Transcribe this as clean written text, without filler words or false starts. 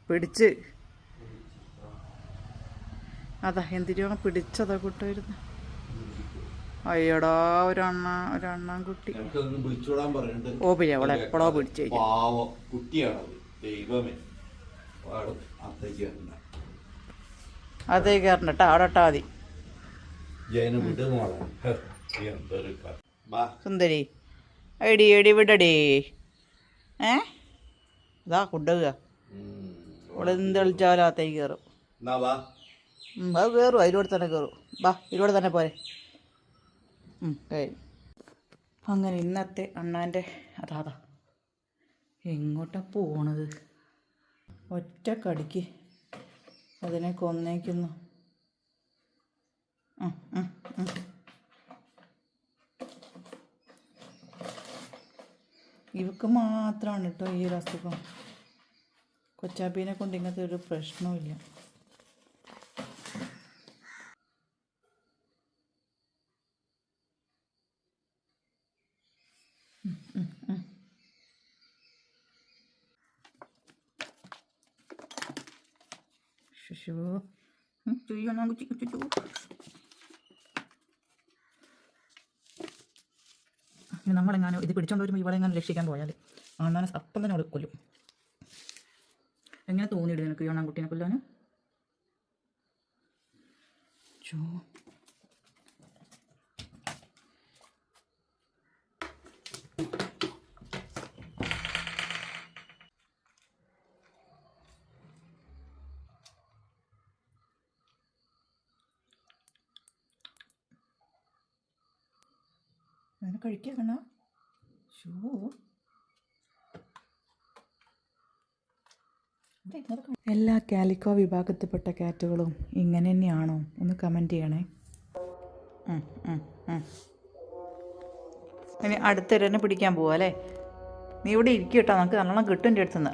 പിടിച്ച് അതാ എന്തിനാണ് പിടിച്ചതാ കൂട്ടുമായിരുന്നു. അയ്യടാ ഒരെണ്ണാൻകുട്ടി. ഓ പിന്നെ അവളെ എപ്പോഴോ പിടിച്ചു അതേ കയറണ്ട കേട്ടോ, അവിടെ ഇട്ടാ മതി. സുന്ദരി എടി വിടടേ. ഇതാ കൊണ്ടുപോവുക. ഇവിടെ എന്ത് കളിച്ചാലും അകത്തേക്ക് കയറും. അത് കയറും, അതിലൂടെ തന്നെ കയറും. ബാ ഇതിലൂടെ തന്നെ പോരെ. അങ്ങനെ ഇന്നത്തെ അണ്ണാൻ്റെ അതാ എങ്ങോട്ടാ പോണത്. ഒറ്റ കടിക്ക് അതിനെ കൊന്നേക്കുന്നു. ഇവക്ക് മാത്രമാണ് കേട്ടോ ഈ ഒരു അസുഖം. കൊച്ചാപ്പീനെ കൊണ്ട് ഇങ്ങനത്തെ ഒരു പ്രശ്നവുമില്ല. നമ്മളെങ്ങാനും ഇത് പിടിച്ചോണ്ട് വരുമ്പോൾ ഇവിടെ എങ്ങനെ രക്ഷിക്കാൻ പോയാൽ അണ്ണാനെ അപ്പം തന്നെ അവിടെ കൊല്ലും. എങ്ങനെ തോന്നിയിടും നിനക്ക് ഈ അണ്ണാൻകുട്ടീനെ കൊല്ലാൻ? അങ്ങനെ കഴിക്കണ എല്ലാ കാലിക്കോ വിഭാഗത്തിൽപ്പെട്ട കാറ്റുകളും ഇങ്ങനെ തന്നെയാണോ? ഒന്ന് കമൻറ്റ് ചെയ്യണേ. ഇനി അടുത്തൊരെന്നെ പിടിക്കാൻ പോവാ അല്ലേ? നീ ഇവിടെ ഇരിക്കും കേട്ടോ, നമുക്ക് നല്ലോണം കിട്ടും എൻ്റെ അടുത്തുനിന്ന്.